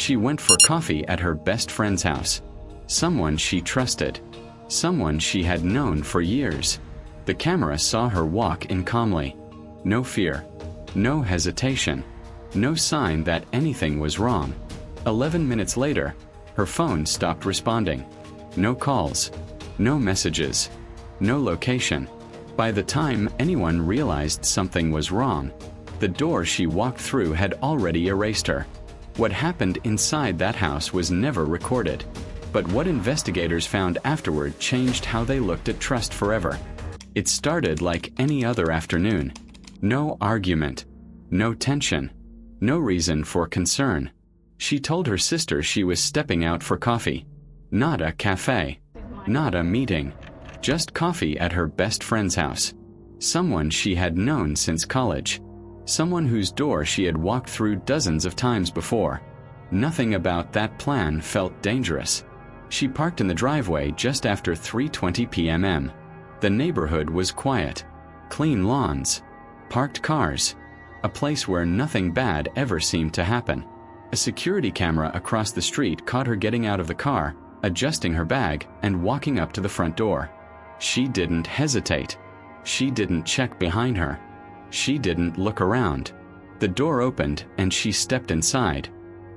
She went for coffee at her best friend's house. Someone she trusted. Someone she had known for years. The camera saw her walk in calmly. No fear. No hesitation. No sign that anything was wrong. 11 minutes later, her phone stopped responding. No calls. No messages. No location. By the time anyone realized something was wrong, the door she walked through had already erased her. What happened inside that house was never recorded. But what investigators found afterward changed how they looked at trust forever. It started like any other afternoon. No argument. No tension. No reason for concern. She told her sister she was stepping out for coffee. Not a cafe. Not a meeting. Just coffee at her best friend's house. Someone she had known since college. Someone whose door she had walked through dozens of times before. Nothing about that plan felt dangerous. She parked in the driveway just after 3:20 p.m. The neighborhood was quiet. Clean lawns. Parked cars. A place where nothing bad ever seemed to happen. A security camera across the street caught her getting out of the car, adjusting her bag, and walking up to the front door. She didn't hesitate. She didn't check behind her. She didn't look around. The door opened and she stepped inside.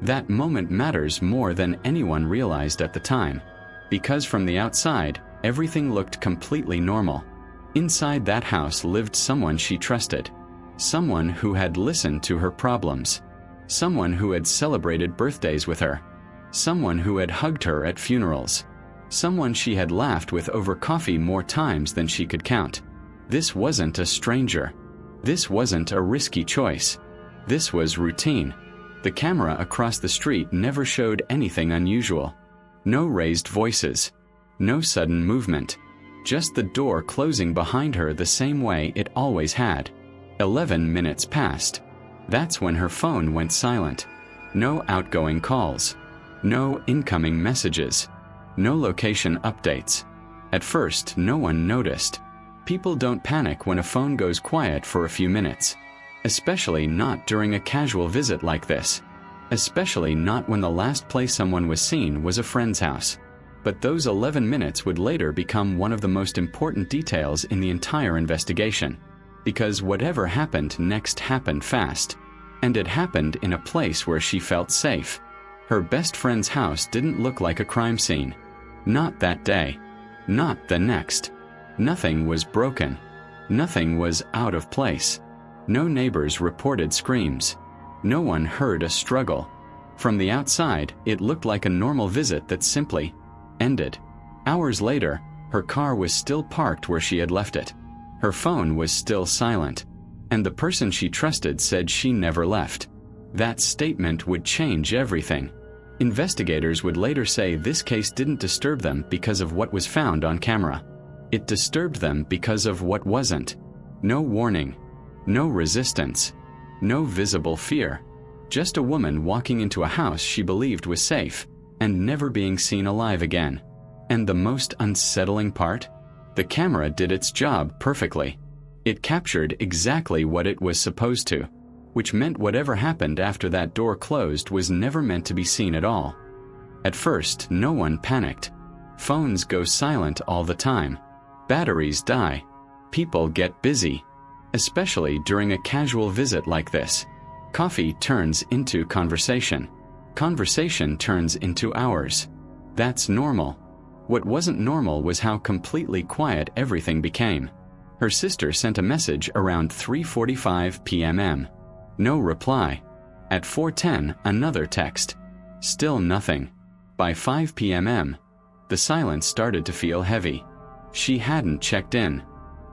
That moment matters more than anyone realized at the time. Because from the outside, everything looked completely normal. Inside that house lived someone she trusted. Someone who had listened to her problems. Someone who had celebrated birthdays with her. Someone who had hugged her at funerals. Someone she had laughed with over coffee more times than she could count. This wasn't a stranger. This wasn't a risky choice. This was routine. The camera across the street never showed anything unusual. No raised voices. No sudden movement. Just the door closing behind her the same way it always had. 11 minutes passed. That's when her phone went silent. No outgoing calls. No incoming messages. No location updates. At first, no one noticed. People don't panic when a phone goes quiet for a few minutes. Especially not during a casual visit like this. Especially not when the last place someone was seen was a friend's house. But those 11 minutes would later become one of the most important details in the entire investigation. Because whatever happened next happened fast. And it happened in a place where she felt safe. Her best friend's house didn't look like a crime scene. Not that day. Not the next. Nothing was broken. Nothing was out of place. No neighbors reported screams. No one heard a struggle. From the outside, it looked like a normal visit that simply ended. Hours later, her car was still parked where she had left it. Her phone was still silent. And the person she trusted said she never left. That statement would change everything. Investigators would later say this case didn't disturb them because of what was found on camera. It disturbed them because of what wasn't. No warning. No resistance. No visible fear. Just a woman walking into a house she believed was safe, and never being seen alive again. And the most unsettling part? The camera did its job perfectly. It captured exactly what it was supposed to, which meant whatever happened after that door closed was never meant to be seen at all. At first, no one panicked. Phones go silent all the time. Batteries die. People get busy. Especially during a casual visit like this. Coffee turns into conversation. Conversation turns into hours. That's normal. What wasn't normal was how completely quiet everything became. Her sister sent a message around 3:45 p.m. No reply. At 4:10, another text. Still nothing. By 5 p.m., the silence started to feel heavy. She hadn't checked in.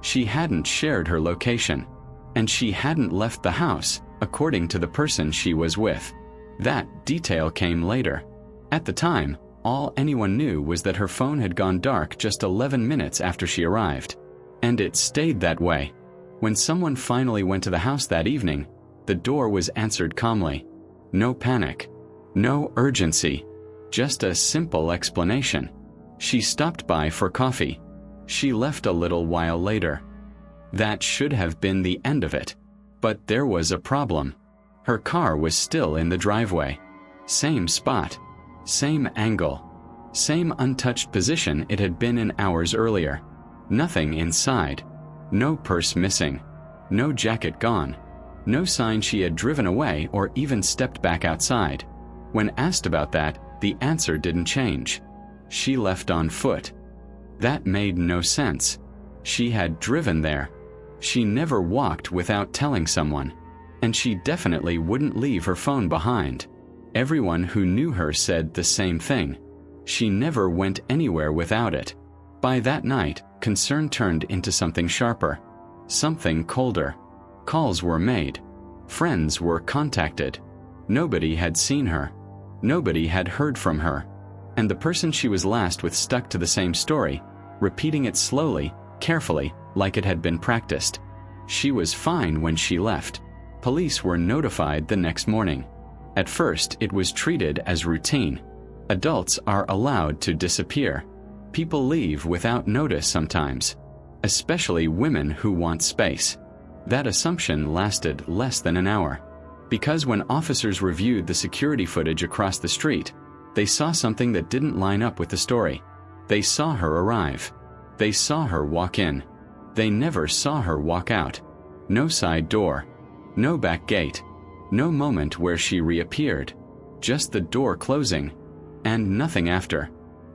She hadn't shared her location. And she hadn't left the house, according to the person she was with. That detail came later. At the time, all anyone knew was that her phone had gone dark just 11 minutes after she arrived. And it stayed that way. When someone finally went to the house that evening, the door was answered calmly. No panic. No urgency. Just a simple explanation. She stopped by for coffee. She left a little while later. That should have been the end of it. But there was a problem. Her car was still in the driveway. Same spot. Same angle. Same untouched position it had been in hours earlier. Nothing inside. No purse missing. No jacket gone. No sign she had driven away or even stepped back outside. When asked about that, the answer didn't change. She left on foot. That made no sense. She had driven there. She never walked without telling someone. And she definitely wouldn't leave her phone behind. Everyone who knew her said the same thing. She never went anywhere without it. By that night, concern turned into something sharper. Something colder. Calls were made. Friends were contacted. Nobody had seen her. Nobody had heard from her. And the person she was last with stuck to the same story, repeating it slowly, carefully, like it had been practiced. She was fine when she left. Police were notified the next morning. At first, it was treated as routine. Adults are allowed to disappear. People leave without notice sometimes, especially women who want space. That assumption lasted less than an hour. Because when officers reviewed the security footage across the street, they saw something that didn't line up with the story. They saw her arrive. They saw her walk in. They never saw her walk out. No side door. No back gate. No moment where she reappeared. Just the door closing. And nothing after.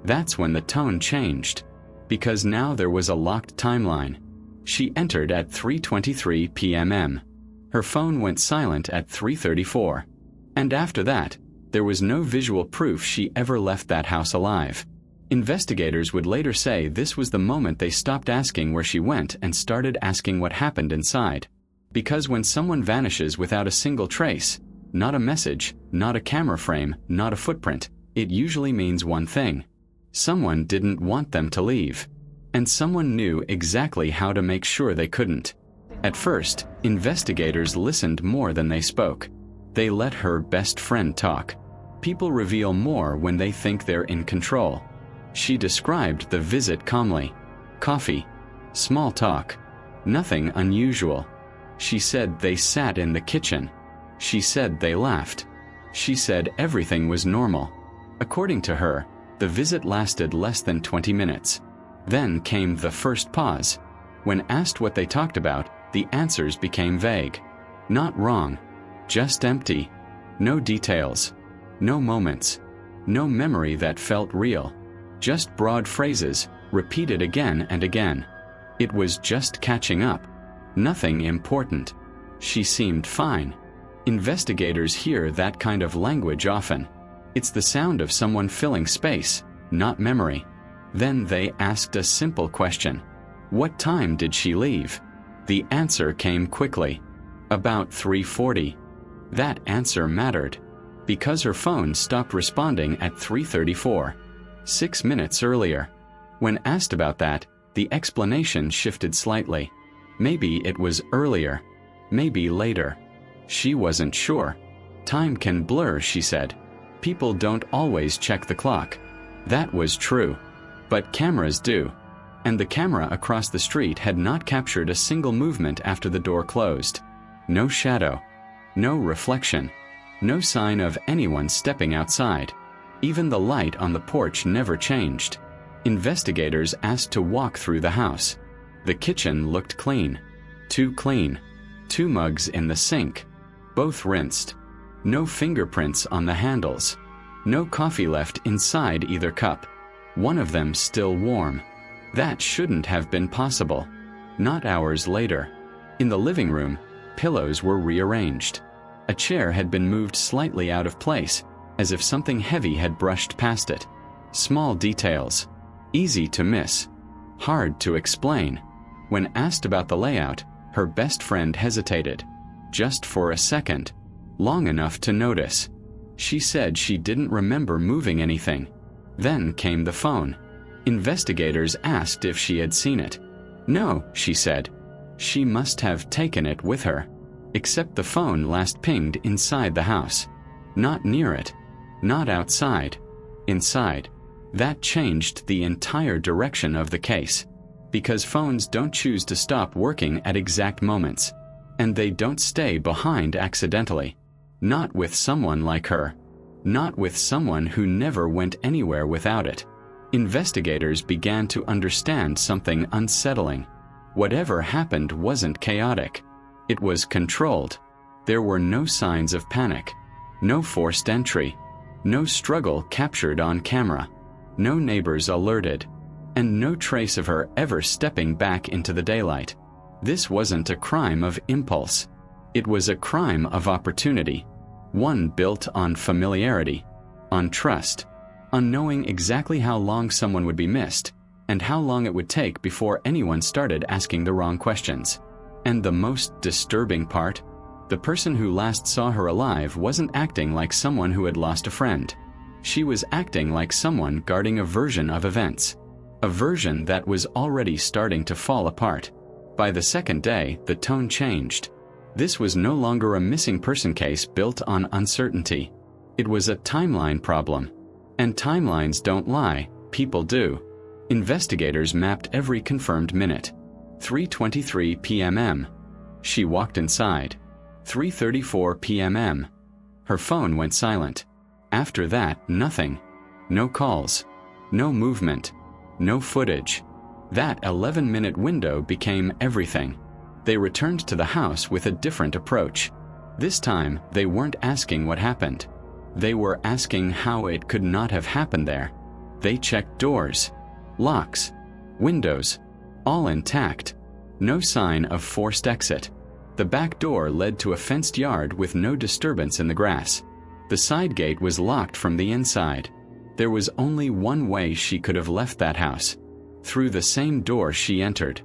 That's when the tone changed. Because now there was a locked timeline. She entered at 3:23 p.m. Her phone went silent at 3:34. And after that, there was no visual proof she ever left that house alive. Investigators would later say this was the moment they stopped asking where she went and started asking what happened inside. Because when someone vanishes without a single trace, not a message, not a camera frame, not a footprint, it usually means one thing. Someone didn't want them to leave. And someone knew exactly how to make sure they couldn't. At first, investigators listened more than they spoke. They let her best friend talk. People reveal more when they think they're in control. She described the visit calmly. Coffee. Small talk. Nothing unusual. She said they sat in the kitchen. She said they laughed. She said everything was normal. According to her, the visit lasted less than 20 minutes. Then came the first pause. When asked what they talked about, the answers became vague. Not wrong. Just empty. No details. No moments. No memory that felt real. Just broad phrases, repeated again and again. It was just catching up. Nothing important. She seemed fine. Investigators hear that kind of language often. It's the sound of someone filling space, not memory. Then they asked a simple question. What time did she leave? The answer came quickly. About 3:40. That answer mattered. Because her phone stopped responding at 3:34. 6 minutes earlier. When asked about that, the explanation shifted slightly. Maybe it was earlier. Maybe later. She wasn't sure. Time can blur, she said. People don't always check the clock. That was true. But cameras do. And the camera across the street had not captured a single movement after the door closed. No shadow. No reflection. No sign of anyone stepping outside. Even the light on the porch never changed. Investigators asked to walk through the house. The kitchen looked clean. Too clean. 2 mugs in the sink. Both rinsed. No fingerprints on the handles. No coffee left inside either cup. One of them still warm. That shouldn't have been possible. Not hours later. In the living room, pillows were rearranged. A chair had been moved slightly out of place, as if something heavy had brushed past it. Small details. Easy to miss. Hard to explain. When asked about the layout, her best friend hesitated. Just for a second. Long enough to notice. She said she didn't remember moving anything. Then came the phone. Investigators asked if she had seen it. No, she said. She must have taken it with her. Except the phone last pinged inside the house. Not near it. Not outside. Inside. That changed the entire direction of the case. Because phones don't choose to stop working at exact moments. And they don't stay behind accidentally. Not with someone like her. Not with someone who never went anywhere without it. Investigators began to understand something unsettling. Whatever happened wasn't chaotic. It was controlled. There were no signs of panic. No forced entry. No struggle captured on camera. No neighbors alerted. And no trace of her ever stepping back into the daylight. This wasn't a crime of impulse. It was a crime of opportunity. One built on familiarity, on trust, on knowing exactly how long someone would be missed, and how long it would take before anyone started asking the wrong questions. And the most disturbing part? The person who last saw her alive wasn't acting like someone who had lost a friend. She was acting like someone guarding a version of events. A version that was already starting to fall apart. By the second day, the tone changed. This was no longer a missing person case built on uncertainty. It was a timeline problem. And timelines don't lie, people do. Investigators mapped every confirmed minute. 3:23 p.m. She walked inside. 3:34 p.m. Her phone went silent. After that, nothing. No calls. No movement. No footage. That 11-minute window became everything. They returned to the house with a different approach. This time, they weren't asking what happened. They were asking how it could not have happened there. They checked doors, locks, windows, all intact. No sign of forced exit. The back door led to a fenced yard with no disturbance in the grass. The side gate was locked from the inside. There was only one way she could have left that house. Through the same door she entered.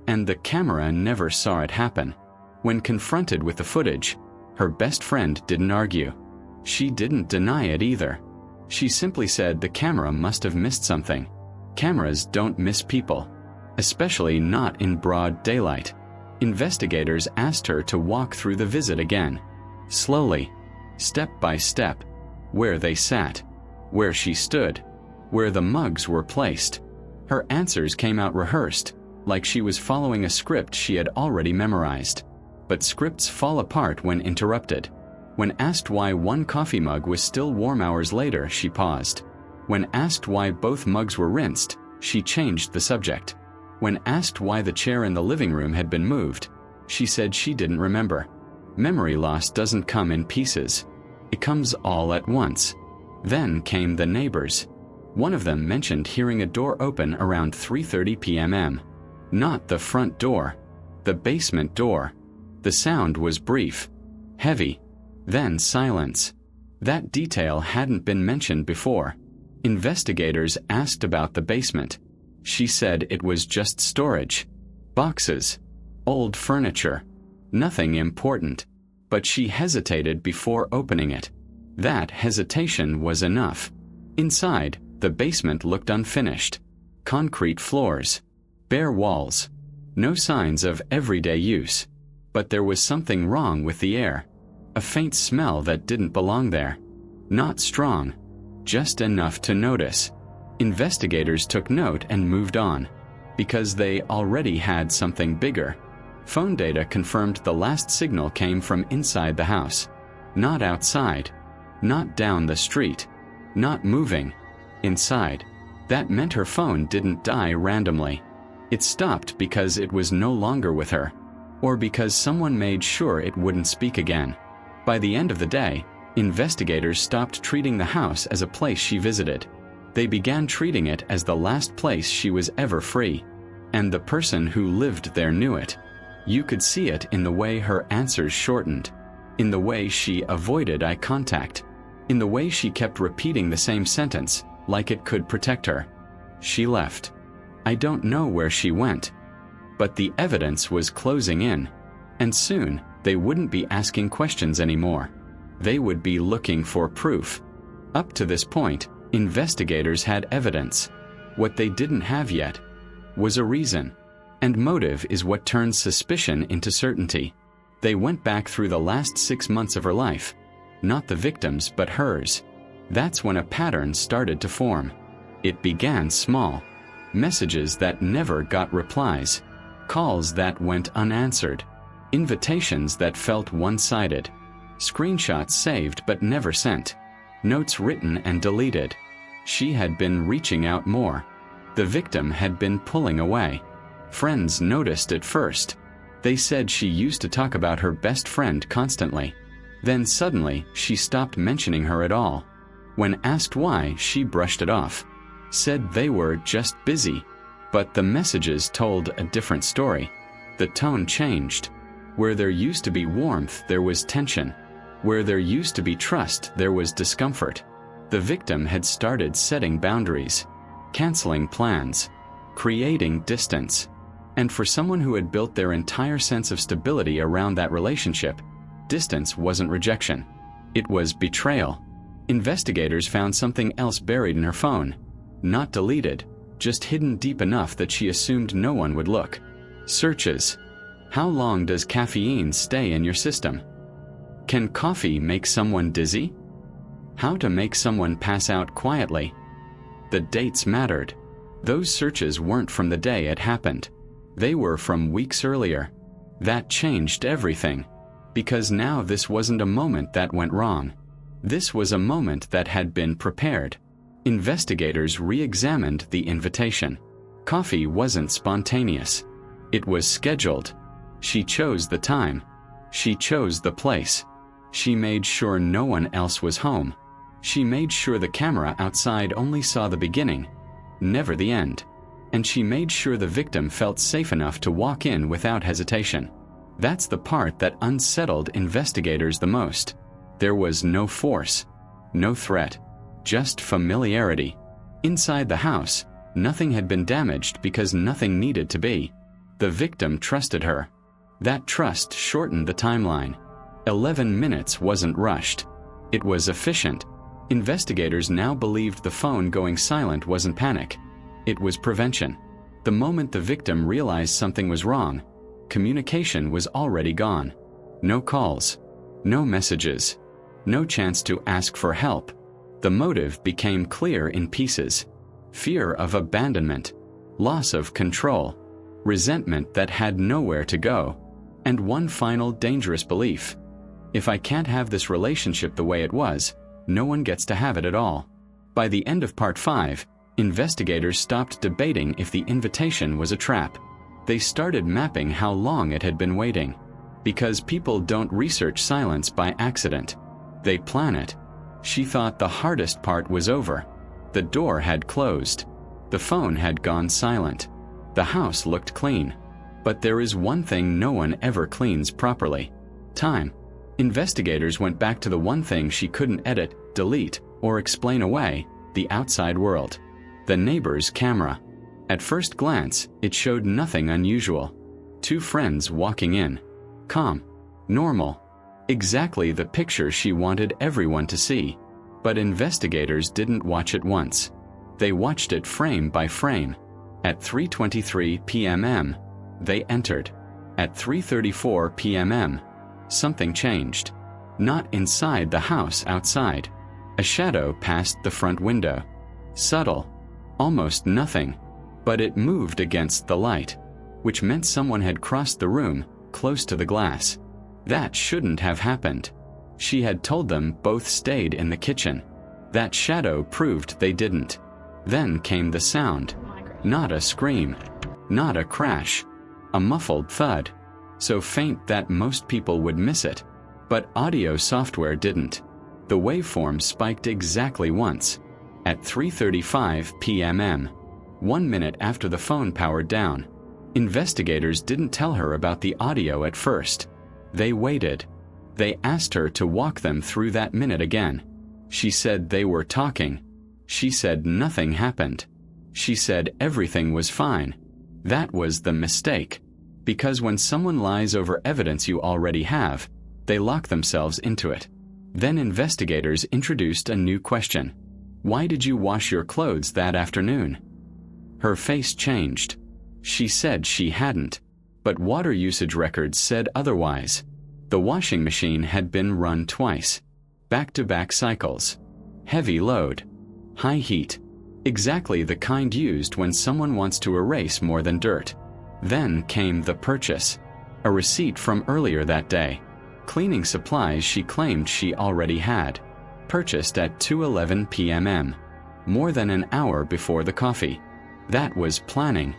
And the camera never saw it happen. When confronted with the footage, her best friend didn't argue. She didn't deny it either. She simply said the camera must have missed something. Cameras don't miss people. Especially not in broad daylight. Investigators asked her to walk through the visit again. Slowly. Step by step. Where they sat. Where she stood. Where the mugs were placed. Her answers came out rehearsed, like she was following a script she had already memorized. But scripts fall apart when interrupted. When asked why one coffee mug was still warm hours later, she paused. When asked why both mugs were rinsed, she changed the subject. When asked why the chair in the living room had been moved, she said she didn't remember. Memory loss doesn't come in pieces. It comes all at once. Then came the neighbors. One of them mentioned hearing a door open around 3:30 p.m. Not the front door. The basement door. The sound was brief. Heavy. Then silence. That detail hadn't been mentioned before. Investigators asked about the basement. She said it was just storage. Boxes. Old furniture. Nothing important. But she hesitated before opening it. That hesitation was enough. Inside, the basement looked unfinished. Concrete floors. Bare walls. No signs of everyday use. But there was something wrong with the air. A faint smell that didn't belong there. Not strong. Just enough to notice. Investigators took note and moved on. Because they already had something bigger. Phone data confirmed the last signal came from inside the house. Not outside. Not down the street. Not moving. Inside. That meant her phone didn't die randomly. It stopped because it was no longer with her. Or because someone made sure it wouldn't speak again. By the end of the day, investigators stopped treating the house as a place she visited. They began treating it as the last place she was ever free. And the person who lived there knew it. You could see it in the way her answers shortened. In the way she avoided eye contact. In the way she kept repeating the same sentence, like it could protect her. She left. I don't know where she went. But the evidence was closing in. And soon, they wouldn't be asking questions anymore. They would be looking for proof. Up to this point, investigators had evidence. What they didn't have yet was a reason. And motive is what turns suspicion into certainty. They went back through the last 6 months of her life. Not the victim's, but hers. That's when a pattern started to form. It began small. Messages that never got replies. Calls that went unanswered. Invitations that felt one-sided. Screenshots saved but never sent. Notes written and deleted. She had been reaching out more. The victim had been pulling away. Friends noticed it first. They said she used to talk about her best friend constantly. Then suddenly, she stopped mentioning her at all. When asked why, she brushed it off. Said they were just busy. But the messages told a different story. The tone changed. Where there used to be warmth, there was tension. Where there used to be trust, there was discomfort. The victim had started setting boundaries, canceling plans, creating distance. And for someone who had built their entire sense of stability around that relationship, distance wasn't rejection. It was betrayal. Investigators found something else buried in her phone. Not deleted, just hidden deep enough that she assumed no one would look. Searches. How long does caffeine stay in your system? Can coffee make someone dizzy? How to make someone pass out quietly? The dates mattered. Those searches weren't from the day it happened. They were from weeks earlier. That changed everything. Because now this wasn't a moment that went wrong. This was a moment that had been prepared. Investigators re-examined the invitation. Coffee wasn't spontaneous. It was scheduled. She chose the time. She chose the place. She made sure no one else was home. She made sure the camera outside only saw the beginning, never the end. And she made sure the victim felt safe enough to walk in without hesitation. That's the part that unsettled investigators the most. There was no force, no threat, just familiarity. Inside the house, nothing had been damaged because nothing needed to be. The victim trusted her. That trust shortened the timeline. 11 minutes wasn't rushed. It was efficient. Investigators now believed the phone going silent wasn't panic. It was prevention. The moment the victim realized something was wrong, communication was already gone. No calls, no messages, no chance to ask for help. The motive became clear in pieces. Fear of abandonment, loss of control, resentment that had nowhere to go, and one final dangerous belief. If I can't have this relationship the way it was, no one gets to have it at all. By the end of Part 5, investigators stopped debating if the invitation was a trap. They started mapping how long it had been waiting. Because people don't research silence by accident. They plan it. She thought the hardest part was over. The door had closed. The phone had gone silent. The house looked clean. But there is one thing no one ever cleans properly: time. Investigators went back to the one thing she couldn't edit, delete, or explain away: the outside world. The neighbor's camera. At first glance, it showed nothing unusual. Two friends walking in. Calm. Normal. Exactly the picture she wanted everyone to see. But investigators didn't watch it once. They watched it frame by frame. At 3:23 p.m., they entered. At 3:34 p.m., something changed. Not inside the house, outside. A shadow passed the front window. Subtle. Almost nothing. But it moved against the light, which meant someone had crossed the room, close to the glass. That shouldn't have happened. She had told them both stayed in the kitchen. That shadow proved they didn't. Then came the sound. Not a scream. Not a crash. A muffled thud. So faint that most people would miss it. But audio software didn't. The waveform spiked exactly once. At 3:35 p.m., 1 minute after the phone powered down. Investigators didn't tell her about the audio at first. They waited. They asked her to walk them through that minute again. She said they were talking. She said nothing happened. She said everything was fine. That was the mistake. Because when someone lies over evidence you already have, they lock themselves into it. Then investigators introduced a new question. Why did you wash your clothes that afternoon? Her face changed. She said she hadn't. But water usage records said otherwise. The washing machine had been run twice. Back-to-back cycles. Heavy load. High heat. Exactly the kind used when someone wants to erase more than dirt. Then came the purchase. A receipt from earlier that day. Cleaning supplies she claimed she already had. purchased at 2:11 p.m., more than an hour before the coffee. That was planning,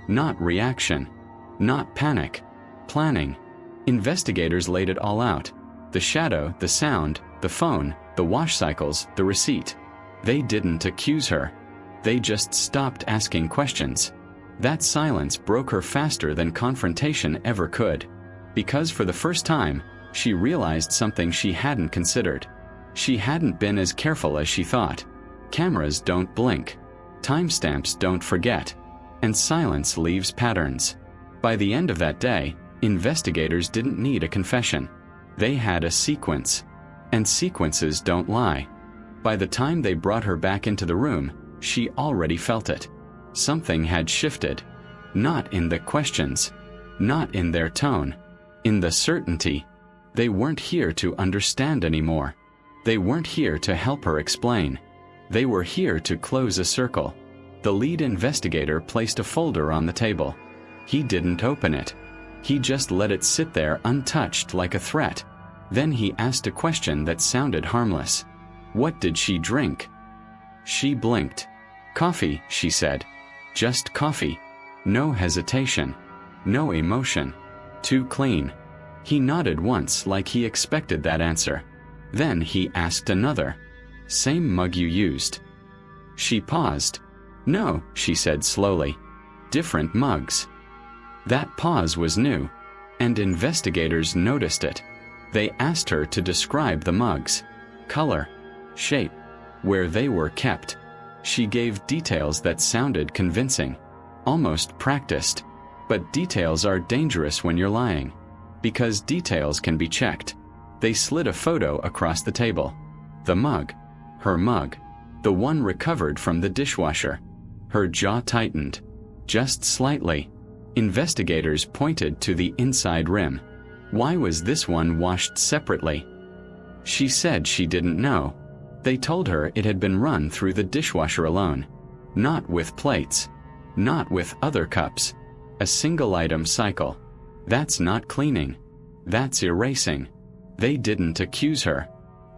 not reaction, not panic. Planning. Investigators laid it all out. The shadow, the sound, the phone, the wash cycles, the receipt. They didn't accuse her. They just stopped asking questions. That silence broke her faster than confrontation ever could. Because for the first time, she realized something she hadn't considered. She hadn't been as careful as she thought. Cameras don't blink. Timestamps don't forget. And silence leaves patterns. By the end of that day, investigators didn't need a confession. They had a sequence. And sequences don't lie. By the time they brought her back into the room, she already felt it. Something had shifted. Not in the questions. Not in their tone. In the certainty. They weren't here to understand anymore. They weren't here to help her explain. They were here to close a circle. The lead investigator placed a folder on the table. He didn't open it. He just let it sit there untouched like a threat. Then he asked a question that sounded harmless. What did she drink? She blinked. Coffee, she said. Just coffee. No hesitation. No emotion. Too clean. He nodded once like he expected that answer. Then he asked another. Same mug you used? She paused. No, she said slowly. Different mugs. That pause was new, and investigators noticed it. They asked her to describe the mugs. Color. Shape. Where they were kept. She gave details that sounded convincing. Almost practiced. But details are dangerous when you're lying. Because details can be checked. They slid a photo across the table. The mug. Her mug. The one recovered from the dishwasher. Her jaw tightened. Just slightly. Investigators pointed to the inside rim. Why was this one washed separately? She said she didn't know. They told her it had been run through the dishwasher alone. Not with plates. Not with other cups. A single-item cycle. That's not cleaning. That's erasing. They didn't accuse her.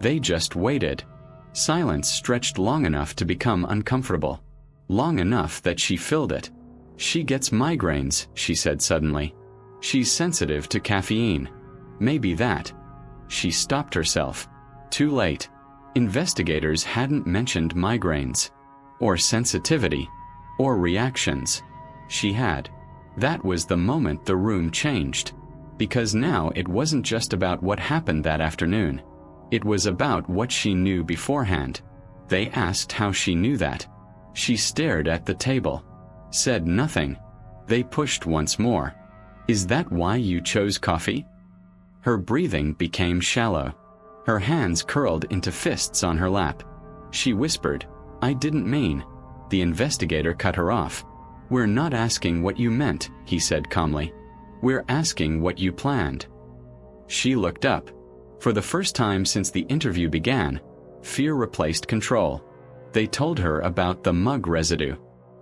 They just waited. Silence stretched long enough to become uncomfortable. Long enough that she filled it. She gets migraines, she said suddenly. She's sensitive to caffeine. Maybe that. She stopped herself. Too late. Investigators hadn't mentioned migraines. Or sensitivity. Or reactions. She had. That was the moment the room changed. Because now it wasn't just about what happened that afternoon. It was about what she knew beforehand. They asked how she knew that. She stared at the table. Said nothing. They pushed once more. Is that why you chose coffee? Her breathing became shallow. Her hands curled into fists on her lap. She whispered, I didn't mean. The investigator cut her off. We're not asking what you meant, he said calmly. We're asking what you planned. She looked up. For the first time since the interview began, fear replaced control. They told her about the mug residue.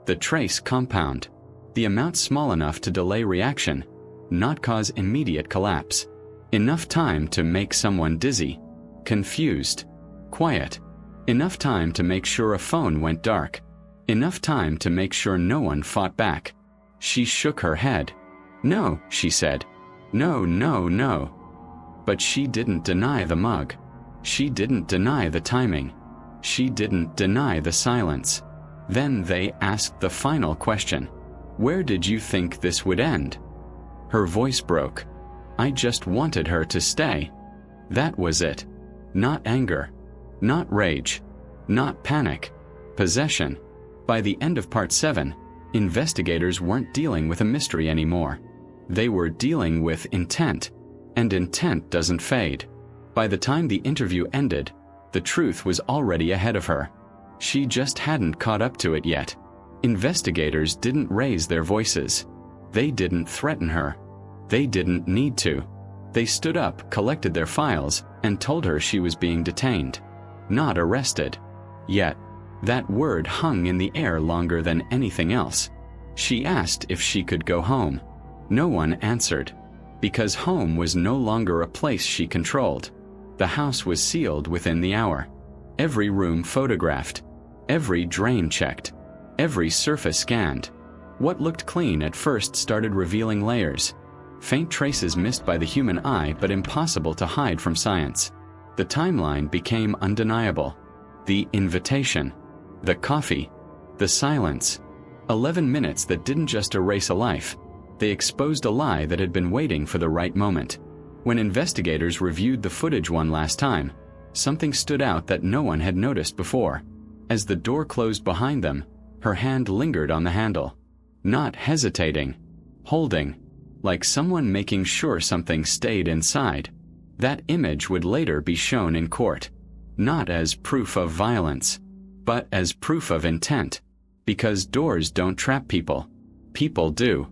The trace compound. The amount small enough to delay reaction, not cause immediate collapse. Enough time to make someone dizzy, confused, quiet. Enough time to make sure a phone went dark. Enough time to make sure no one fought back. She shook her head. No, she said. No, no, no. But she didn't deny the mug. She didn't deny the timing. She didn't deny the silence. Then they asked the final question. Where did you think this would end? Her voice broke. I just wanted her to stay. That was it. Not anger. Not rage. Not panic. Possession. By the end of Part 7, investigators weren't dealing with a mystery anymore. They were dealing with intent. And intent doesn't fade. By the time the interview ended, the truth was already ahead of her. She just hadn't caught up to it yet. Investigators didn't raise their voices. They didn't threaten her. They didn't need to. They stood up, collected their files, and told her she was being detained. Not arrested. Yet, that word hung in the air longer than anything else. She asked if she could go home. No one answered. Because home was no longer a place she controlled. The house was sealed within the hour. Every room photographed. Every drain checked. Every surface scanned. What looked clean at first started revealing layers. Faint traces missed by the human eye but impossible to hide from science. The timeline became undeniable. The invitation. The coffee. The silence. 11 minutes that didn't just erase a life. They exposed a lie that had been waiting for the right moment. When investigators reviewed the footage one last time, something stood out that no one had noticed before. As the door closed behind them, her hand lingered on the handle. Not hesitating. Holding. Like someone making sure something stayed inside. That image would later be shown in court. Not as proof of violence, but as proof of intent. Because doors don't trap people. People do.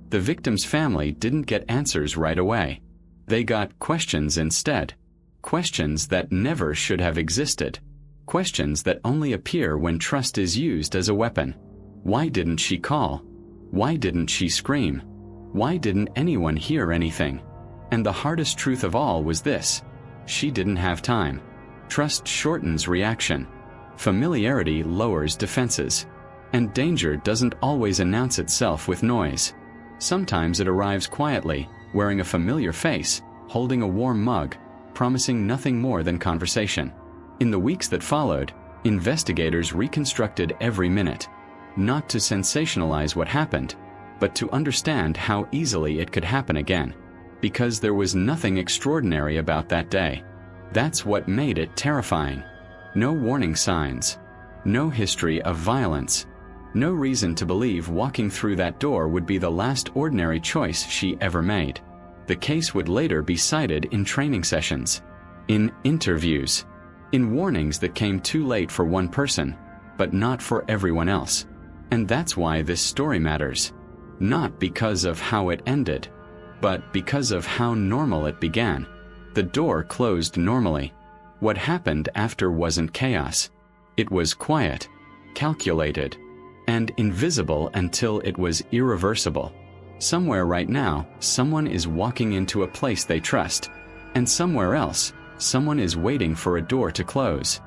The victim's family didn't get answers right away. They got questions instead. Questions that never should have existed. Questions that only appear when trust is used as a weapon. Why didn't she call? Why didn't she scream? Why didn't anyone hear anything? And the hardest truth of all was this: she didn't have time. Trust shortens reaction. Familiarity lowers defenses. And danger doesn't always announce itself with noise. Sometimes it arrives quietly, wearing a familiar face, holding a warm mug, promising nothing more than conversation. In the weeks that followed, investigators reconstructed every minute. Not to sensationalize what happened, but to understand how easily it could happen again. Because there was nothing extraordinary about that day. That's what made it terrifying. No warning signs. No history of violence. No reason to believe walking through that door would be the last ordinary choice she ever made. The case would later be cited in training sessions, in interviews, in warnings that came too late for one person, but not for everyone else. And that's why this story matters. Not because of how it ended, but because of how normal it began. The door closed normally. What happened after wasn't chaos. It was quiet, calculated, and invisible until it was irreversible. Somewhere right now, someone is walking into a place they trust, and somewhere else, someone is waiting for a door to close.